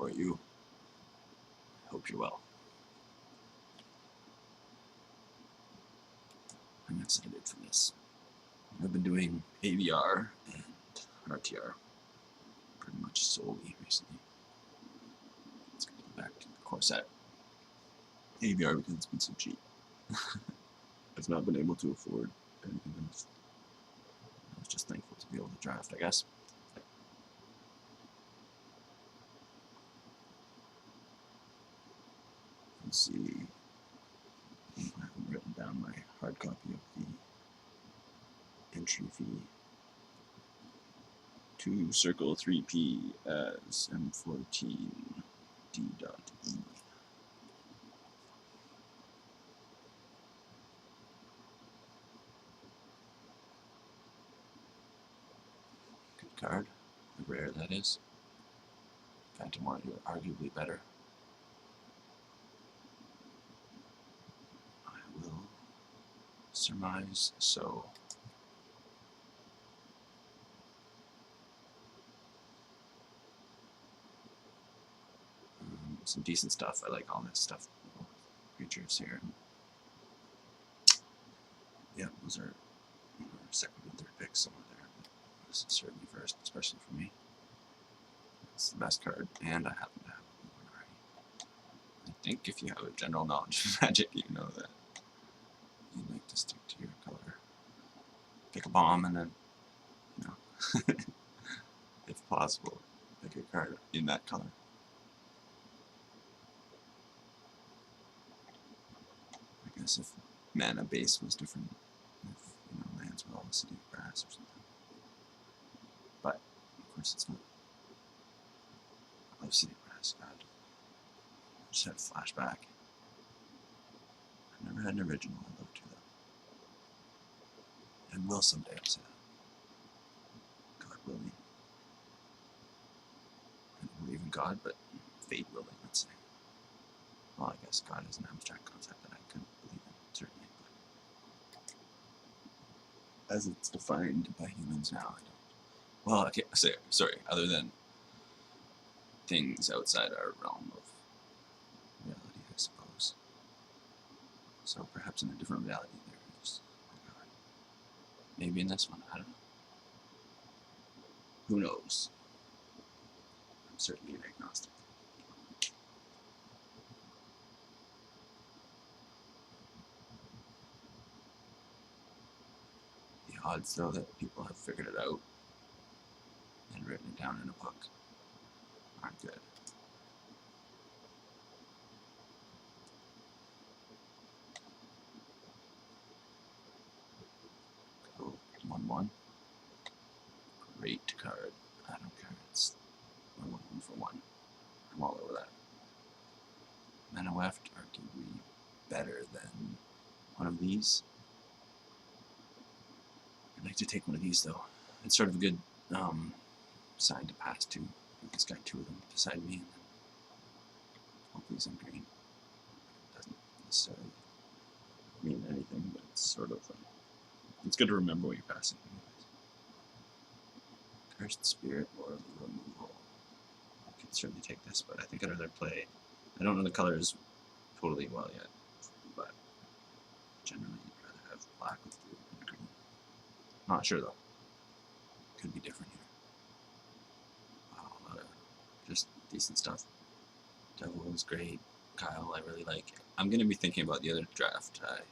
are you? I hope you're well. I'm excited for this. I've been doing AVR and RTR pretty much solely recently. Let's get back to the core set. AVR because it's been so cheap. I've not been able to afford anything else. I was just thankful to be able to draft, I guess. Let's see. I haven't written down my hard copy of the entry fee to circle 3P as M14D.E. Good card. Rare that is. Phantom Warrior, arguably better. I will surmise so. Some decent stuff. I like all this stuff. Creatures here. Yeah, those are second and third picks somewhere there. This is certainly first, especially for me. It's the best card, and I happen to have one already. I think if you have a general knowledge of Magic, you know that you like to stick to your color. Pick a bomb, and then, you know, if possible, pick a card in that color. I guess if mana base was different, if, you know, lands were all City of Brass or something. But, of course, it's not. I love City of Brass, God. I just had a flashback. I never had an original. I'd love to, though. And will someday, I'll say that. God willing. I don't believe in God, but fate willing, let's say. Well, I guess God is an abstract concept that I couldn't believe in, certainly. But as it's defined by humans now, I don't. Well, okay, sorry, other than things outside our realm of reality, I suppose. So perhaps in a different reality there is God. Maybe in this one, I don't know. Who knows? I'm certainly an agnostic. The odds, though, that people have figured it out and written it down in a book aren't good. Go 1/1. Great card. I don't care. It's 1/1 for 1. I'm all over that. Mana Weft, arguably better than one of these. I'd like to take one of these, though. It's sort of a good side to pass to. This guy, 2 of them beside me, and then hopefully some green. It doesn't necessarily mean anything, but it's sort of it's good to remember what you're passing. Cursed Spirit or Removal. I could certainly take this, but I think I'd rather play. I don't know the colors totally well yet, but generally you'd rather have black with blue and green. Not sure though. Could be different here. Wow, a lot of just decent stuff. Devil is great. Kyle, I really like. I'm going to be thinking about the other draft I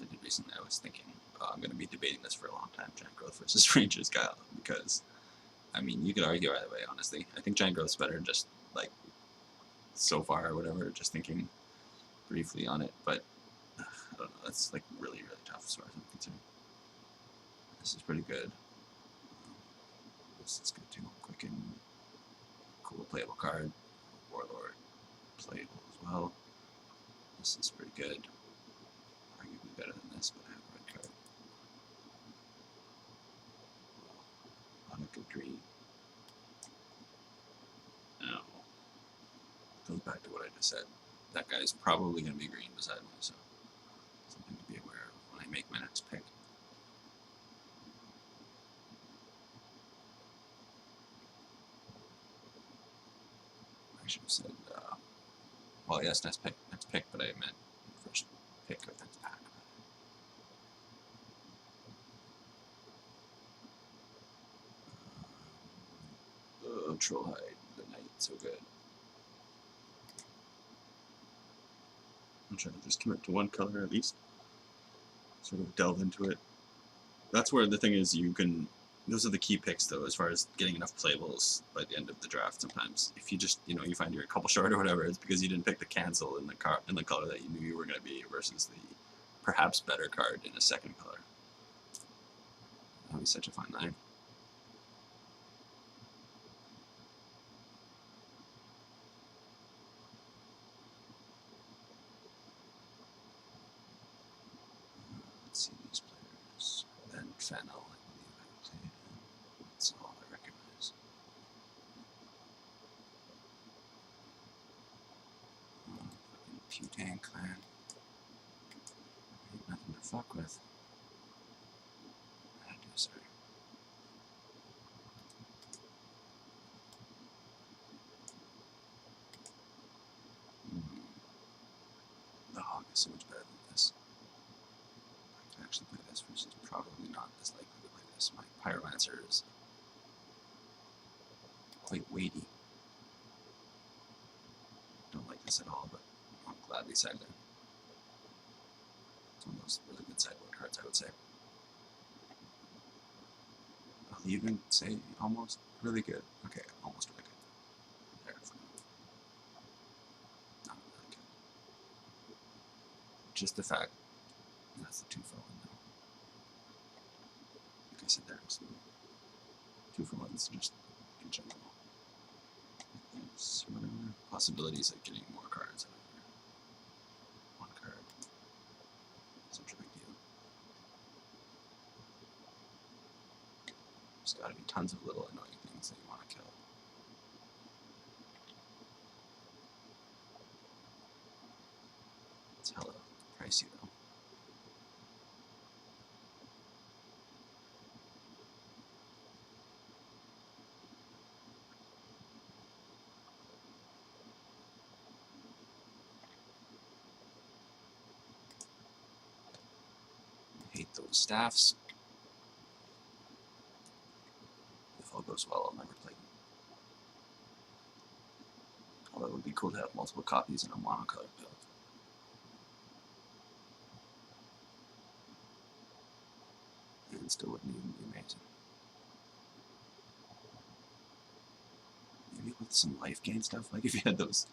did recently. I was thinking I'm going to be debating this for a long time, Giant Growth versus Rangers Kyle, because, I mean, you could argue either way, honestly. I think Giant Growth's better, just, like, so far or whatever, just thinking briefly on it, but, I don't know, that's, like, really, really tough as far as I'm concerned. This is pretty good. This is good too. Quick and cool playable card. Warlord playable as well. This is pretty good. Arguably better than this, but I have a red card. A lot of good green. Now, goes back to what I just said. That guy's probably going to be green beside me, so something to be aware of when I make my next pick. I should have said, well, yes, next pick, but I meant first pick of next pack. Troll Hide, the Knight, so good. I'm trying to just commit to one color at least. Sort of delve into it. That's where the thing is, you can. Those are the key picks, though, as far as getting enough playables by the end of the draft. Sometimes, if you just, you find you're a couple short or whatever, it's because you didn't pick the cancel in the color that you knew you were going to be, versus the perhaps better card in a second color. That would be such a fine line. Let's see these players. And Fennel, I believe I played. That's all I recognize. Fucking Putain clan. Ain't nothing to fuck with. I do, sorry. The Hawk is so much better than this. I can actually play this versus probably not as likely to play this. My Pyromancer is quite weighty. Don't like this at all, but I'll gladly side it. It's one of those really good sideboard cards, I would say. I'll even say almost really good. Okay, almost really good. There, not really good. Just the fact that's the 2 for 1 now. Like I said, there's 2 for 1s just in general. There's whatever possibilities of getting more cards out of here. 1 card. Such a big deal. There's gotta be tons of little annoying things that you want to kill. It's hella pricey though. I hate those staffs. If all goes well, I'll never play them. Although it would be cool to have multiple copies in a monocolored build. And still wouldn't even be amazing. Maybe with some life gain stuff, like if you had those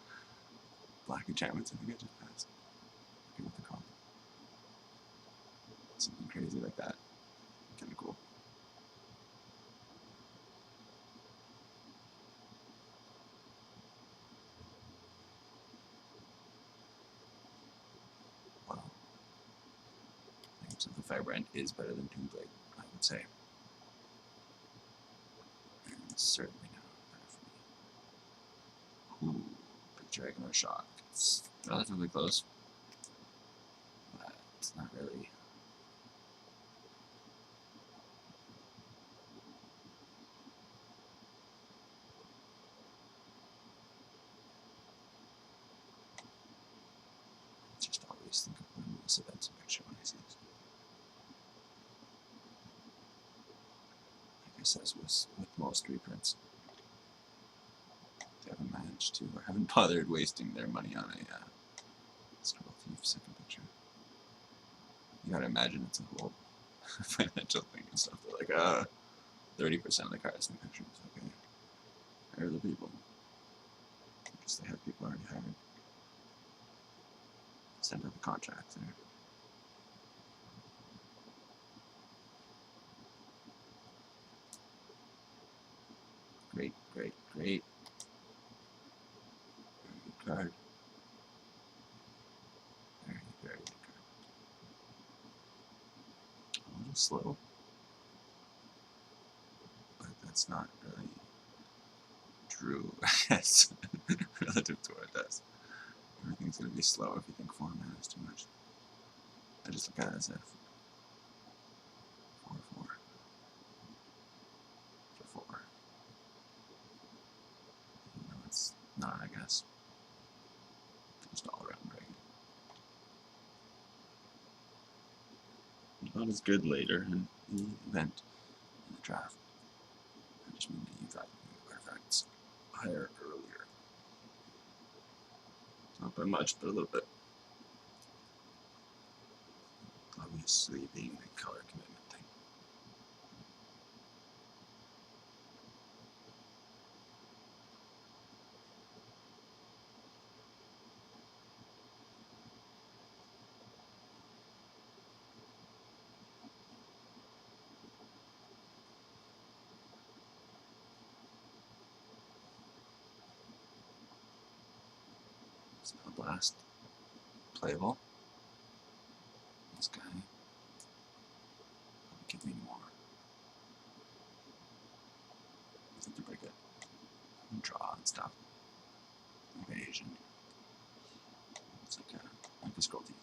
black enchantments, I think I just passed. Okay, what they're called. Something crazy like that. Kinda cool. Well, Names of the Firebrand is better than Doomblade, I would say. And certainly not better for me. Ooh, Big Dragon or Shock. It's relatively close, but it's not really. I just always think of when this event's a picture when I see this. Like I said, with most reprints, they haven't managed to, or haven't bothered wasting their money on a Scroll Thief second picture. You gotta imagine it's a whole financial thing and stuff. They're like, 30% of the cards in the picture is okay. Hire the people. I guess they have people already hired. Send out the contracts there. Great, great, great. Very good card. Very, very good card. A little slow, but that's not really true, I guess, relative to what it does. Everything's going to be slow if you think 4 mana is too much. I just look at it as if 4/4 for 4. It's not, I guess. Just all around right. Not as good later in the event in the draft. I just mean that you got artifacts higher earlier. Not by much, but a little bit. Obviously being the color commitment thing. Spell Blast. Playable. This guy. Give me more. I think they're pretty good. Draw and stuff. Evasion. It's like a scroll thief.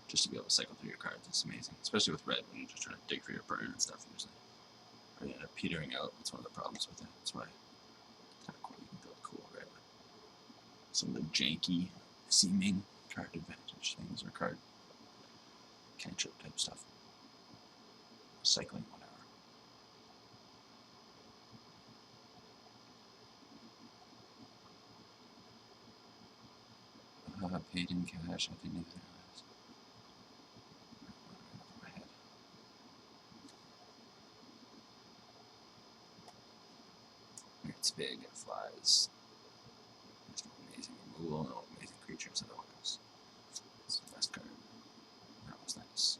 Just to be able to cycle through your cards is amazing. Especially with red when you're just trying to dig for your burn and stuff usually. Or you end up petering out. That's one of the problems with it. That's why it's kind of cool. You can build cool red with some of the janky seeming card advantage things or card cantrip type stuff. Cycling, whatever. Paid in cash, I think neither has. My head. It's big, it flies. There's no amazing removal, no amazing creatures otherwise. It's the best card. That was nice.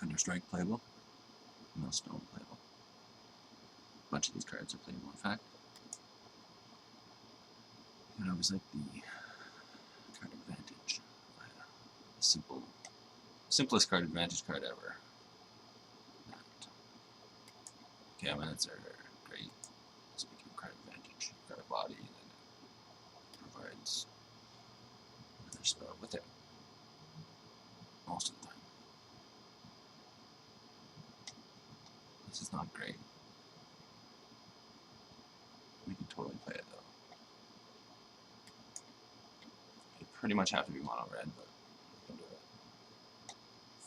Thunderstrike playable. No Stone playable. A bunch of these cards are playable, in fact. And I always like the card advantage. The simplest card advantage card ever. Gamuts are great. Speaking of card advantage, you've got a body and then it provides another spell with it. Most of the time. This is not great. We can totally play it though. You pretty much have to be mono red, but we can do it.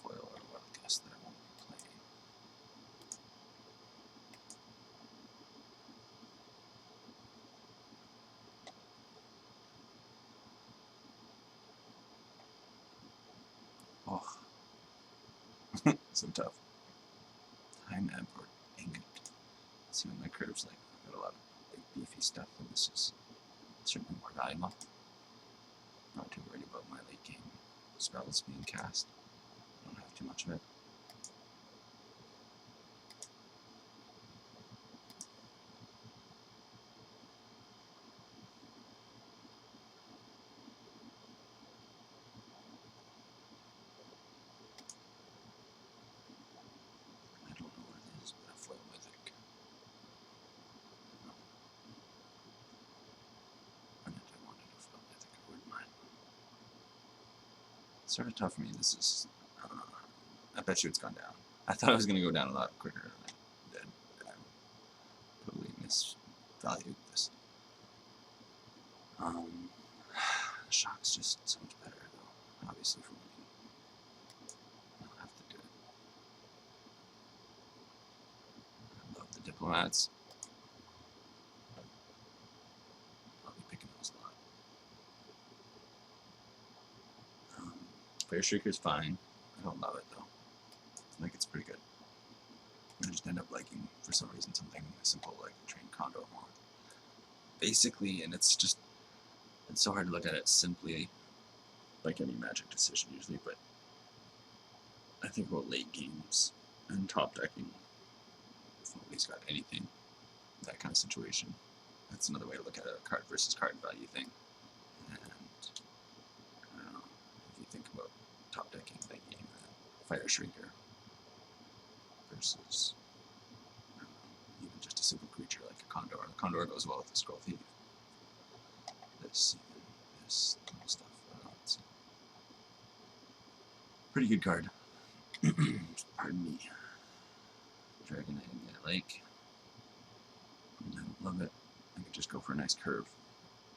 Foil or wild guess that I won't be playing. Oh, so tough. Time Import Ingot. Let's see what my curve's like. I've got a lot of big beefy stuff, and this is certainly more valuable. Not too worried about my late game spells being cast. I don't have too much of it. I don't know what it is, but a foil mythic. No. I wanted a foil mythic, I wouldn't mind. It's sort of tough for me. This is, I bet you it's gone down. I thought it was going to go down a lot quicker than it did. I totally misvalued this. Shock's just so much better, though, obviously, for winning. I'll have to do it. I love the Diplomats. I'll be picking those a lot. Fair Shrieker's fine. I don't love it, though. I think it's pretty good. I just end up liking, for some reason, something simple like the Trained Condor more. Basically, and it's so hard to look at it simply like any Magic decision usually, but I think about late games and top decking. If nobody's got anything, that kind of situation. That's another way to look at a card versus card value thing. And I don't know, if you think about top decking late game, Fire Shrieker versus even just a simple creature like a Condor. The Condor goes well with the Scroll Thief. This stuff. Pretty good card. Pardon me. Dragon Egg Lake. I don't love it. I could just go for a nice curve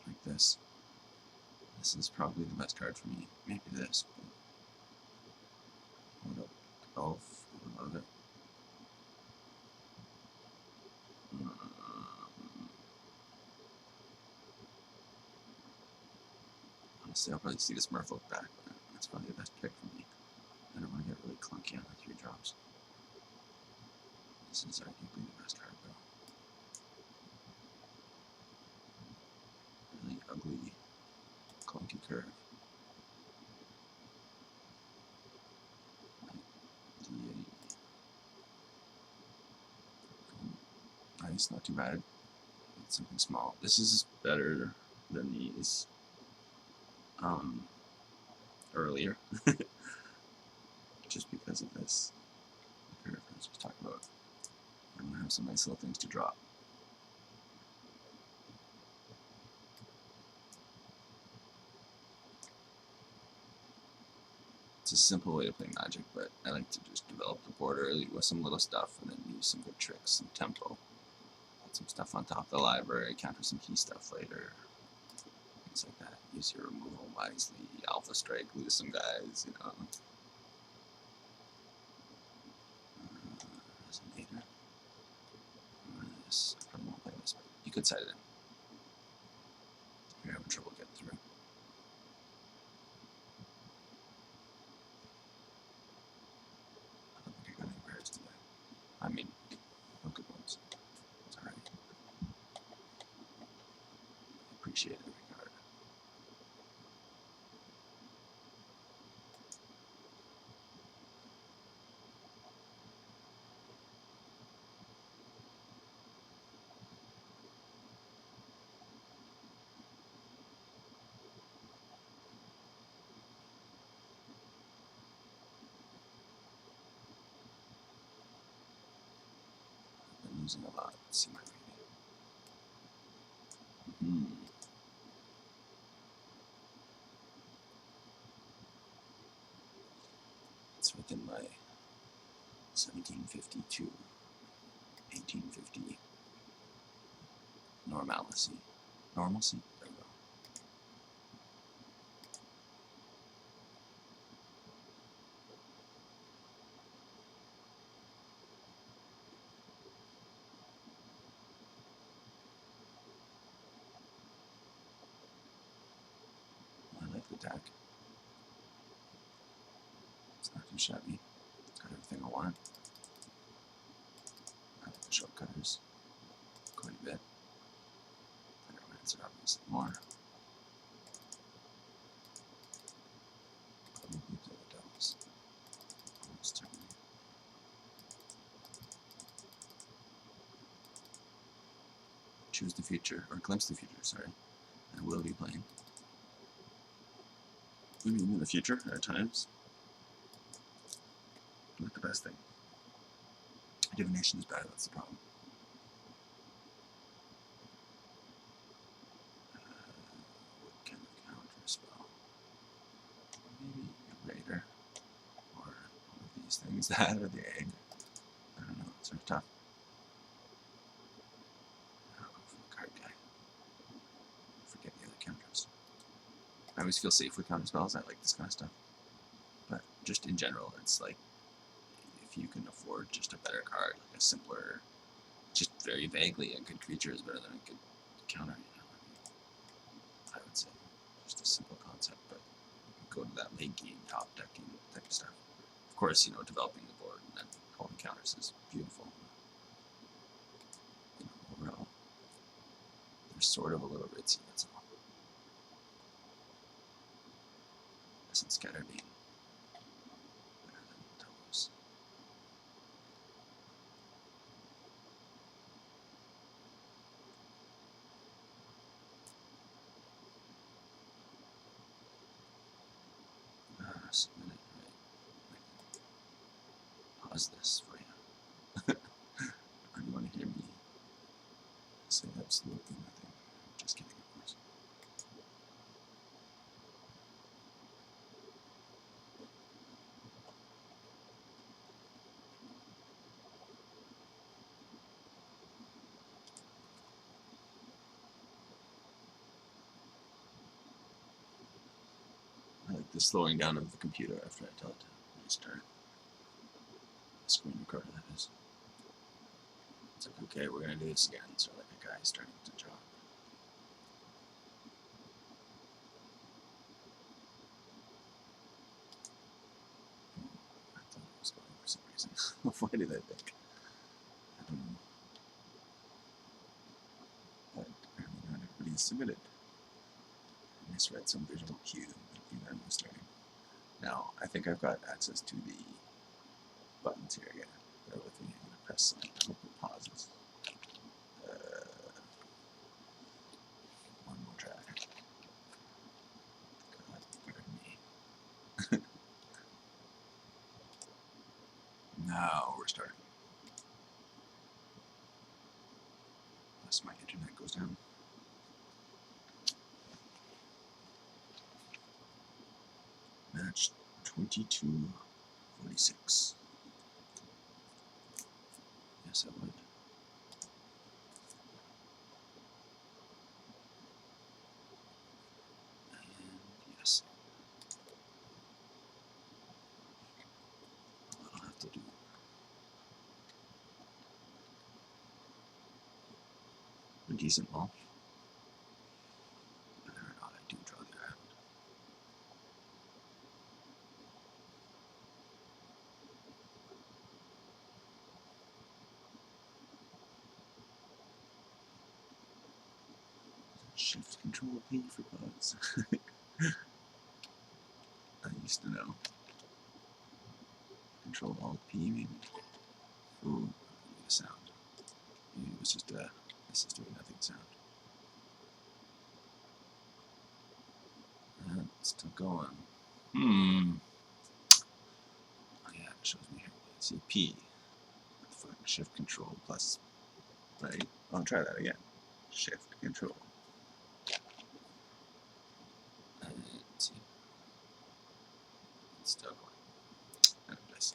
like this. This is probably the best card for me. Maybe this, but what up? Golf. I love it. Honestly, I'll probably see this Merfolk back, but that's probably the best pick for me. I don't want to get really clunky on the 3 drops. This is arguably the best card, though. Really ugly, clunky curve. Nice, not too bad. It's something small. This is better than these earlier, just because of this curve I was just talking about. I'm gonna have some nice little things to drop. It's a simple way to play Magic, but I like to just develop the board early with some little stuff and then use some good tricks, some tempo. Put some stuff on top of the library, counter some key stuff later. Things like that. Use your removal wisely, alpha strike, lose some guys, you know. Resonator. This. I probably won't play this, but you could set it in. If you're having trouble getting through. I don't think I got any pairs today. I mean, no good ones. It's alright. I appreciate every card. I've been losing a lot. Let's see my rating. It's within my 1750 to 1850 normalcy. Normalcy? There we go. I like the deck. It's not too shabby. It's got everything I want. I like the shortcutters quite a bit. Pyromancer are obviously more. Probably play the devils. Almost certainly. Choose the future, or glimpse the future, sorry. I will be playing. I mean, in the future, at times. Not the best thing. Divination is bad, that's the problem. What kind of counter spell? Maybe a Raider. Or one of these things, that or the egg. I don't know, it's sort of tough. I'll go for the card guy. Forget the other counters. I always feel safe with counter spells, I like this kind of stuff. But just in general, it's like, if you can afford just a better card, like a simpler, just very vaguely a good creature is better than a good counter, you know. I would say just a simple concept, but go to that late game, top decking type of stuff. Of course, you know, developing the board and then calling counters is beautiful. You know, overall, they're sort of a little ritzy, that's all. Isn't Scatter being better than Toes? Submit it, right? Pause this for you. Or do you want to hear me say absolutely nothing? Just kidding, of course. the slowing down of the computer after I tell it to restart. The screen recorder, that is. It's like, okay, we're gonna do this again. So like a guy starting to draw. I thought it was going for some reason. Why did I think? I don't know. But apparently not everybody submitted. I misread some visual cue that the event was starting. Now, I think I've got access to the buttons here again. Bear with me, I'm going to press some. I hope it pauses. One more try. God, pardon me. Now we're starting. Unless my internet goes down. Match 2246. Yes, I would. And yes. I'll have to do a decent wall. Whether or not I do draw the island. Shift Control P for bugs. I used to know. Control Alt P maybe. Ooh, the sound. Maybe it was just this is doing nothing sound. It's still going. Oh yeah, it shows me here. See P. Fuck, Shift Control plus. Right? I'll try that again. Shift Control. And see. It's still going. Anyways.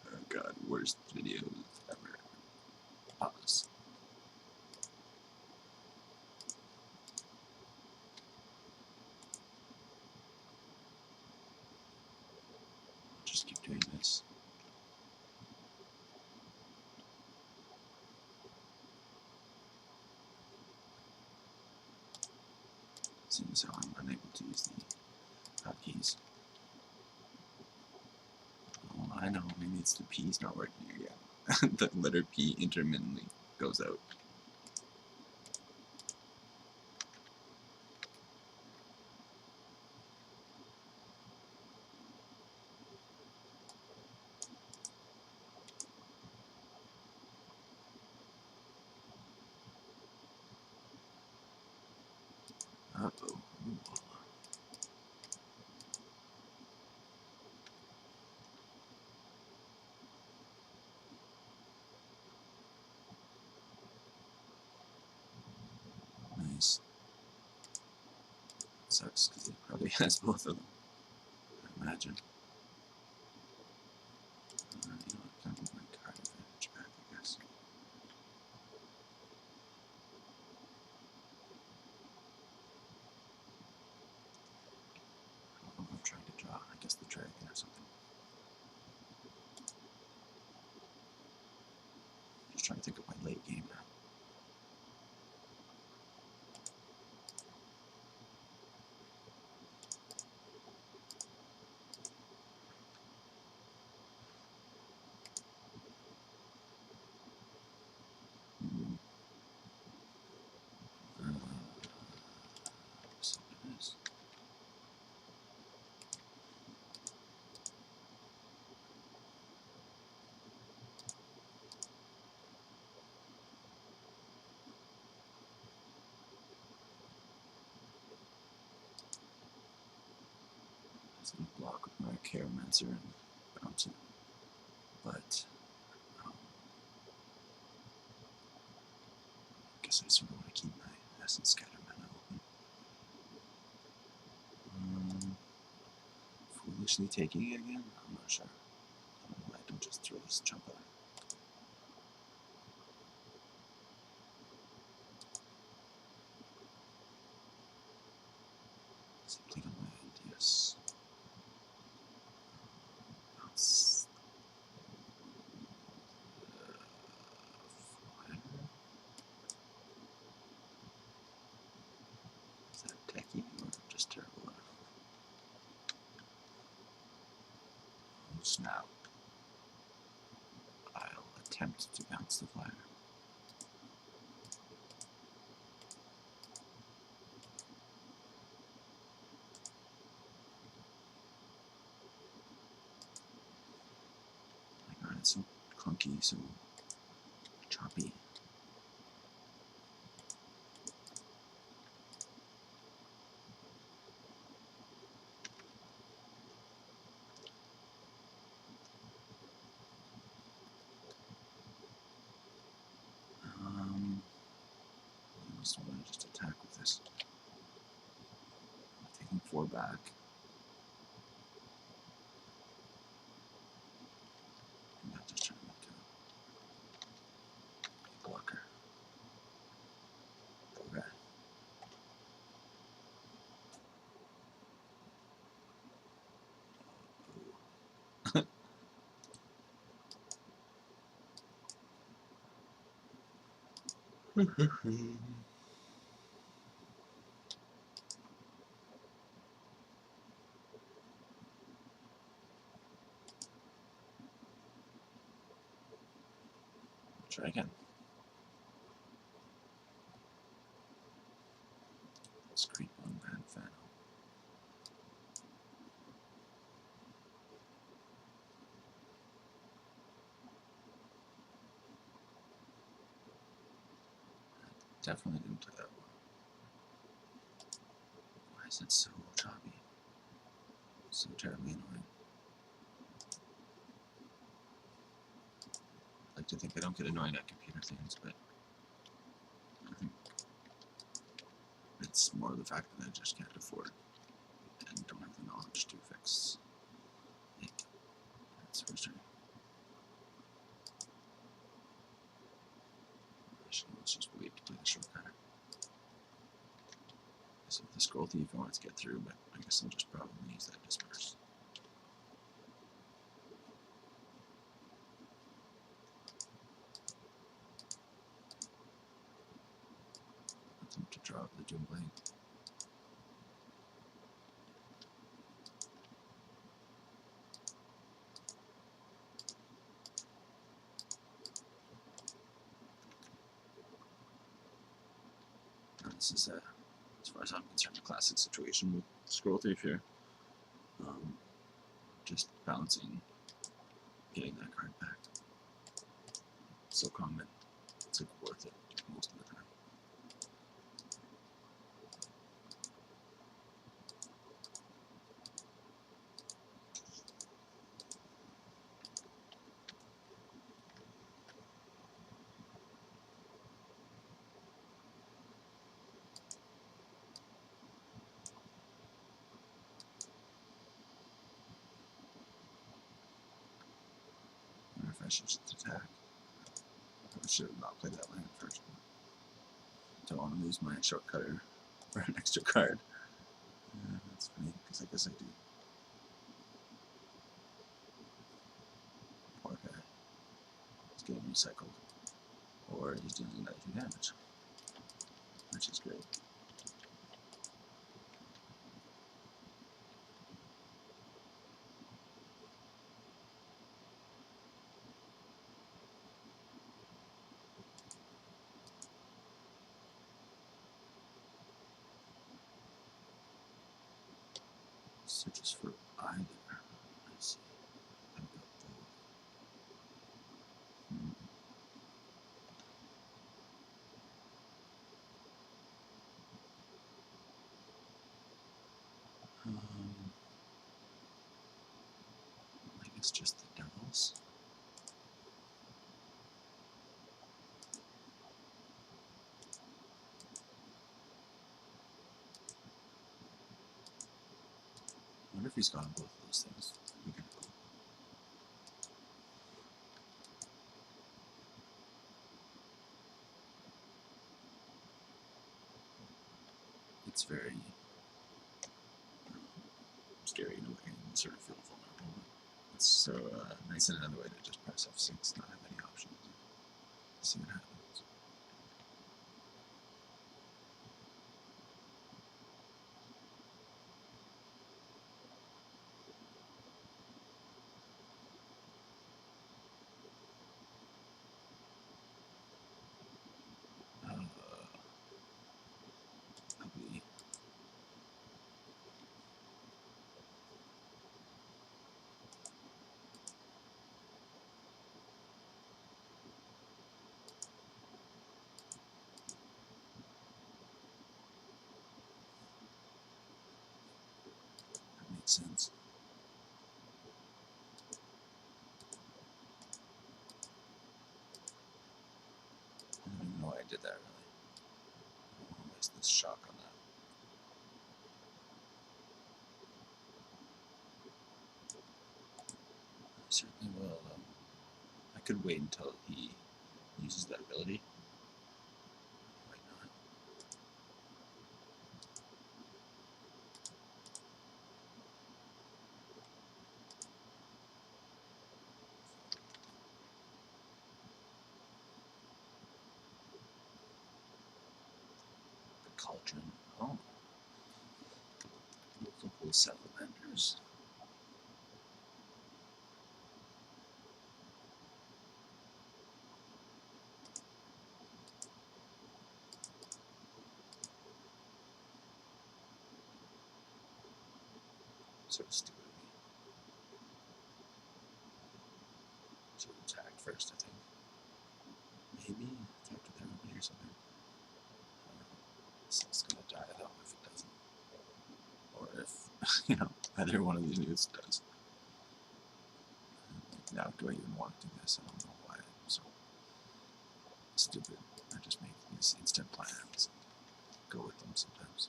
Oh god, worst videos ever. Pause. I'll just keep doing this. Seems how I'm unable to use the hotkeys. Oh, I know, maybe it's the P's not working again. The letter P intermittently goes out. Uh-oh. Nice. Sucks because it probably has both of them, I imagine. You know what, can I move my card advantage back, I guess. I don't know what I'm trying to draw. I guess the dragon or something. Just trying to think of my late game now. So it is. It's going to block with my Caromancer and bounce it. But I guess I sort of want to keep my Essence Scatter Mana open. Foolishly taking it again? I'm not sure. I don't know why I don't just throw this jump out. Simply don't mind. this. Bounce flyer. Is that techie or just terrible? Oh snap. I'll attempt to bounce the flyer. My god, it's so clunky, so choppy. I just want to just attack with this. Taking 4 back. I'm not just trying to make a blocker. Okay. Try again. Let's creep on Grand Fano. Definitely didn't play that well. Why is it so choppy? So terribly annoying. I like to think I don't get annoyed at computer things, but I think it's more the fact that I just can't afford and don't have the knowledge to fix it. It's frustrating. Actually, let's just wait to play the shortcut. So the scroll thief I want to get through, but I guess I'll just probably use that disperse. Attempt to draw up the Doom Blade. This is, as far as I'm concerned, a classic situation with scroll thief here. Just balancing, getting that card back. So common, it's like worth it most of the time. I wonder if I should just attack. I should have not played that land first. Don't want to lose my shortcutter for an extra card. That's funny, because I guess I do. Poor guy. He's getting recycled. Or he's doing 92 damage. Which is great. Searches for either. Let's see. I've got both. I guess just the devils. I wonder if he's got both of those things. We could go. It's very scary in a way and sort of feel vulnerable. It's so nice in another way to just press F6, not have any options. See what happens. Probably that makes sense. I don't even know why I did that really. I don't waste this shock on that. I certainly will. I could wait until he uses that ability. Why not? The cauldron. Oh. Multiple salamanders. Sort of stupid of me. Should attack first, I think. Maybe attack with everybody or something. So it's gonna die though if it doesn't. Or if, either one of these units does. Now, do I even want to do this? I don't know why I'm so stupid. I just make these instant plans and go with them sometimes.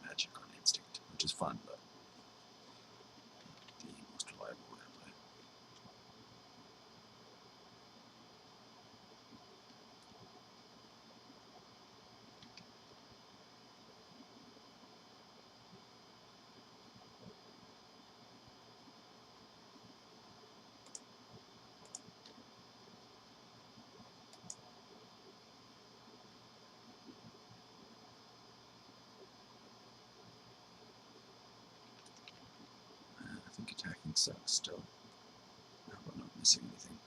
Magic on instinct, which is fun, but the most reliable way to play. I think attacking sucks still. I hope I'm not missing anything.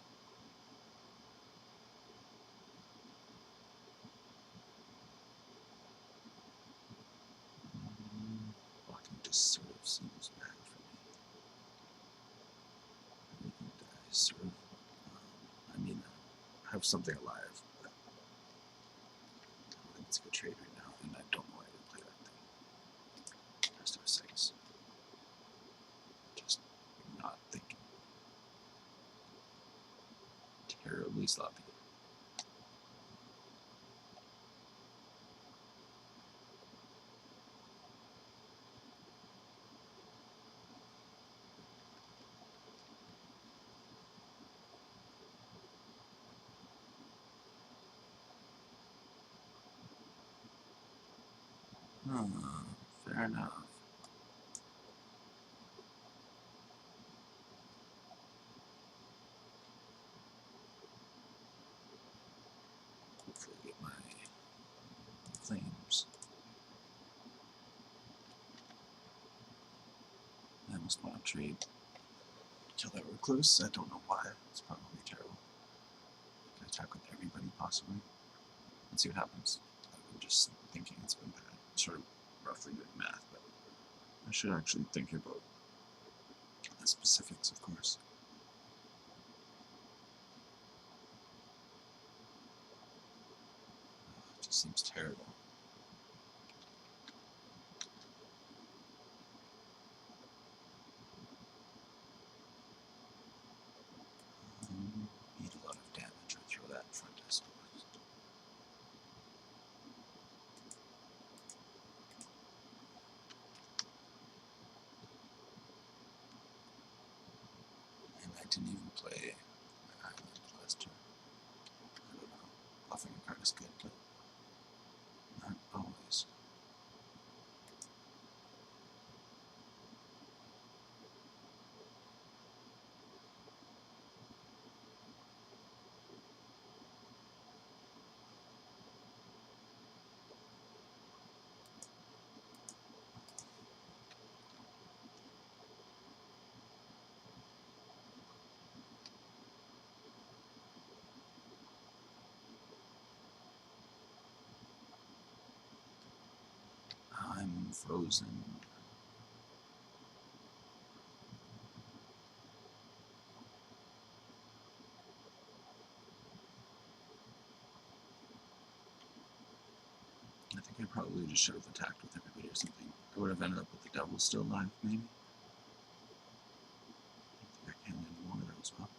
Blocking just sort of seems bad for me. Everything dies, sort of. I have something alive, but I don't think it's a good trade right now, and I don't know why I didn't play that thing. Rest of a 6. Just not thinking. Terribly sloppy. Fair enough. Hopefully get my flames. I almost want to trade. Kill that recluse. I don't know why. It's probably terrible. I can attack with everybody possibly. Let's see what happens. I've been just thinking it's been bad. Sort of roughly doing math, but I should actually think about the specifics, of course. It just seems terrible. Need a lot of damage. I throw that in front of us. And I didn't even play my island last turn. I don't know. Bluffing a card is good, but not always. frozen. I think I probably just should have attacked with everybody or something. I would have ended up with the devil still alive, maybe. I think I can anymore there as well.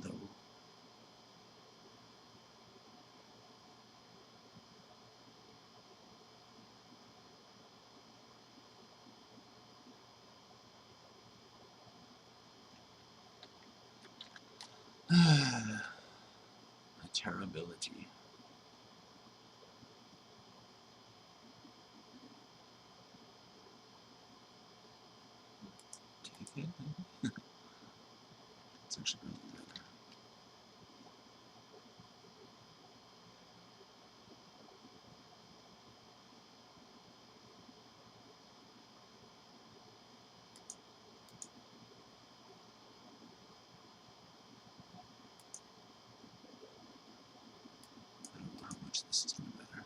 Though. A terribility. Take it. It's actually really good. I don't know how much this is doing better.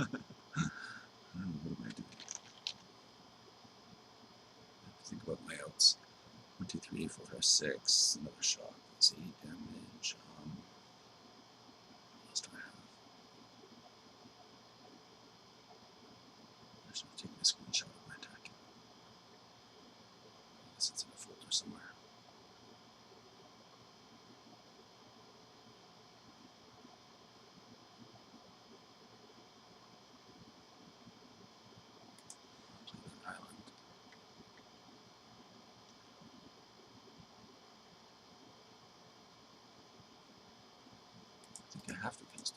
And what am I doing? I have to think about my outs. 1, 2, 3, 4, 5, 6. Another shot. That's 8 damage. What else do I have? I should have taken a screenshot of my attack. I guess it's in a folder somewhere. I'll play that island. I think I have to kill stuff.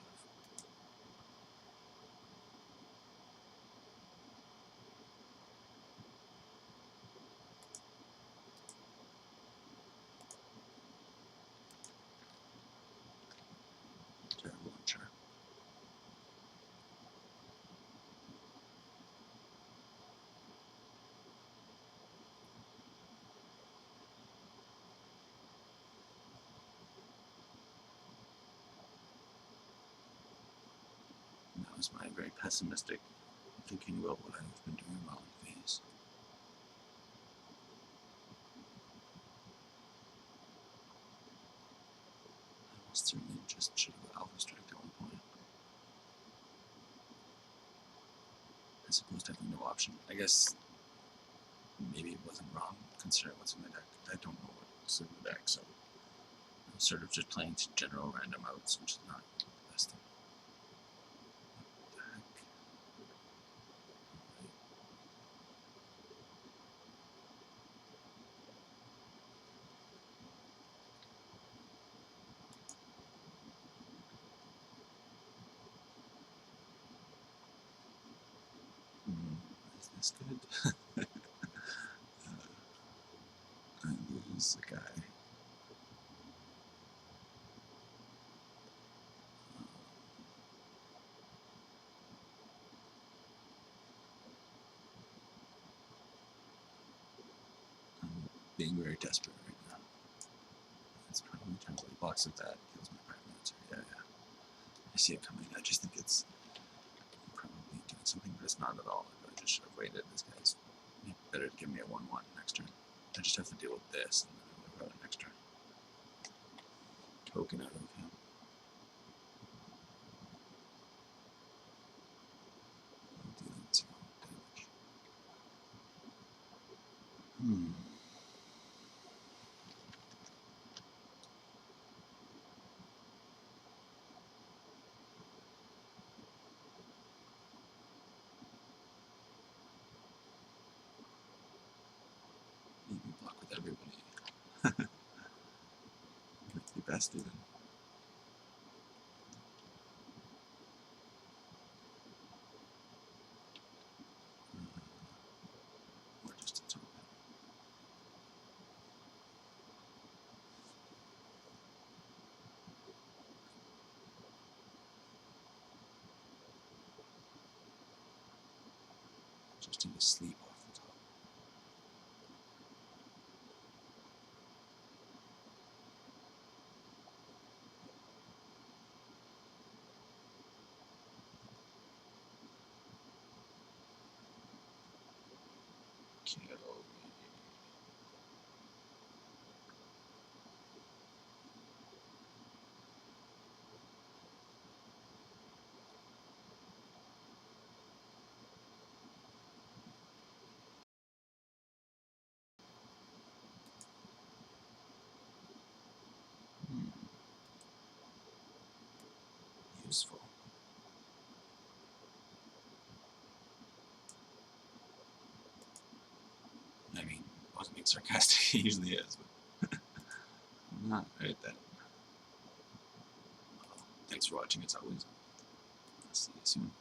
Terrible launcher. And that was my very pessimistic thinking about what I've been doing wrong phase. I almost certainly just should have alpha striked at one point. As opposed to having no option. I guess maybe it wasn't wrong considering what's in the deck. I don't know what's in the deck, so I'm sort of just playing general random outs, which is not the best thing. What the heck? Is this good? I lose the guy. I'm being very desperate right now. It's probably turns out blocks of that, kills my prime minister. Yeah. I see it coming. I just think it's probably doing something, but it's not at all. I really just should have waited. This guy's better to give me a 1/1 next turn. I just have to deal with this, and then I would have got an extra token out of him. I'll do that to damage. Maybe block with everybody. Might be best even. Or just a token. Just into sleep off the top. Kill me. Useful. I mean, I wasn't being sarcastic, he usually is, but I'm not right then. Thanks for watching, as always. I'll see you soon.